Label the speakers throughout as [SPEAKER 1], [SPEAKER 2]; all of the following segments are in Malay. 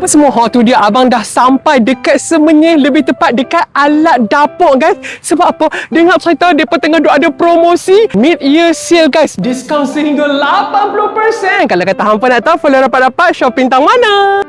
[SPEAKER 1] apa semua? Tu dia, abang dah sampai dekat Semenyih, lebih tepat dekat alat dapur guys. Sebab apa? Dengar cerita depa tengah ada promosi mid-year sale guys. Diskaun sehingga 80%. Kalau kata hampa nak tahu, follow rapat-rapat Shopee Tang Mana.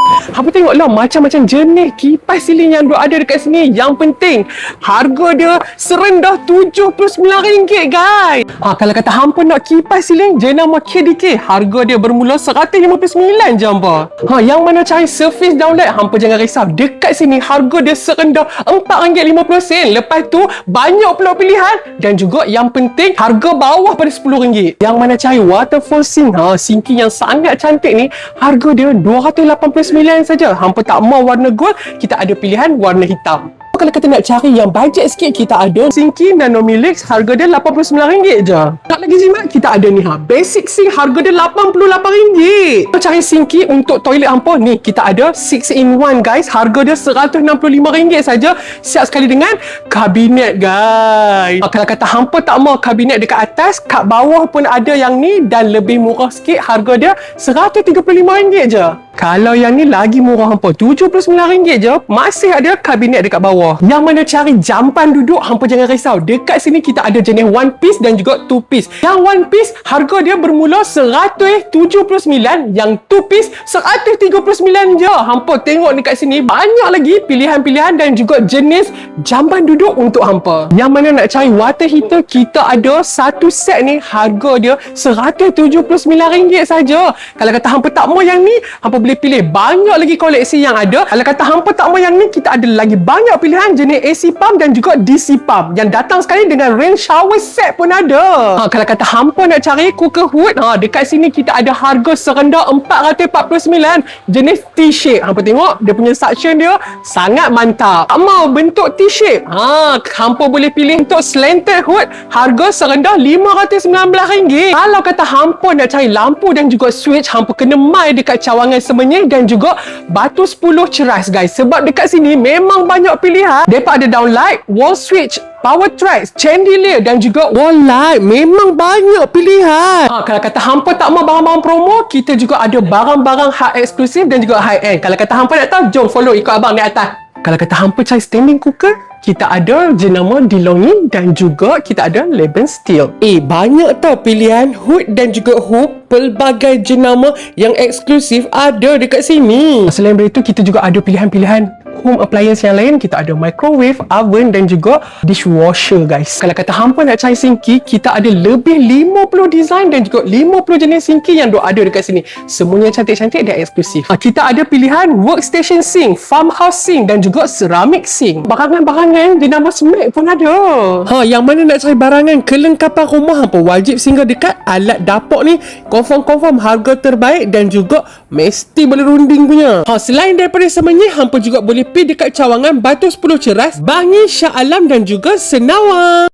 [SPEAKER 1] Hampa tengoklah macam-macam jenis kipas siling yang ada dekat sini. Yang penting harga dia serendah RM79 guys. Kalau kata hampa nak kipas siling jenama KDK, harga dia bermula RM159 je hampa. Yang mana cari servis downlight, hampa jangan risau. Dekat sini harga dia serendah RM4.50. Lepas tu banyak pula pilihan dan juga yang penting harga bawah pada RM10. Yang mana cari waterfall sink, sinki yang sangat cantik ni, harga dia RM289 saja. Hampa tak mau warna gold, kita ada pilihan warna hitam. Kalau kita nak cari yang bajet sikit, kita ada sinki Nanomilix, harga dia RM89 je. Tak lagi jimat, kita ada ni basic sink, harga dia RM88. Kalau cari sinki untuk toilet hampa ni, kita ada 6-in-1 guys, harga dia RM165 saja. Siap sekali dengan kabinet guys. Kalau kata hampa tak mau kabinet dekat atas, kat bawah pun ada yang ni dan lebih murah sikit, harga dia RM135 je. Kalau yang ni lagi murah hampa, RM79 je, masih ada kabinet dekat bawah. Yang mana cari jampan duduk, hampa jangan risau. Dekat sini kita ada jenis one piece dan juga two piece. Yang one piece harga dia bermula RM179, yang two piece RM139 je. Hampa tengok dekat sini banyak lagi pilihan-pilihan dan juga jenis jampan duduk untuk hampa. Yang mana nak cari water heater, kita ada satu set ni, harga dia RM179 saja. Kalau kata hampa tak mau yang ni, hampa boleh pilih banyak lagi koleksi yang ada. Kalau kata hampa tak mau yang ni, kita ada lagi banyak pilihan jenis AC pump dan juga DC pump yang datang sekali dengan rain shower set pun ada. Kalau kata hampa nak cari cooker hood, dekat sini kita ada harga serendah RM449 jenis T-shape. Hampa tengok dia punya suction dia sangat mantap. Tak mau bentuk T-shape, hampa boleh pilih untuk slanted hood, harga serendah RM519. Kalau kata hampa nak cari lampu dan juga switch, hampa kena mai dekat Cawangan Semenyih dan juga Batu 10 Ceras guys. Sebab dekat sini memang banyak pilihan. Mereka ada downlight, wall switch, power tracks, chandelier dan juga wall light. Memang banyak pilihan. Kalau kata hampa tak mau barang-barang promo, kita juga ada barang-barang high eksklusif dan juga high end. Kalau kata hampa nak tahu, jom follow ikut abang di atas. Kalau kata hampa cari standing cooker, kita ada jenama DeLonghi dan juga kita ada Leben Steel. Banyak tau pilihan hood dan juga hook, pelbagai jenama yang eksklusif ada dekat sini. Selain dari itu, kita juga ada pilihan-pilihan home appliance yang lain. Kita ada microwave, oven dan juga dishwasher guys. Kalau kata hampa nak cari sinki, kita ada lebih 50 design dan juga 50 jenis sinki yang ada dekat sini. Semuanya cantik-cantik dan eksklusif. Kita ada pilihan workstation sink, farmhouse sink dan juga ceramic sink. Barangan-barangan jenama Smack pun ada. Yang mana nak cari barangan kelengkapan rumah, hampa wajib singgah dekat alat dapur ni. Confirm harga terbaik dan juga mesti boleh runding punya. Selain daripada Semenyih, hampa juga boleh pergi dekat Cawangan, Batu 10 Ceras, Bangi, Shah Alam dan juga Senawang.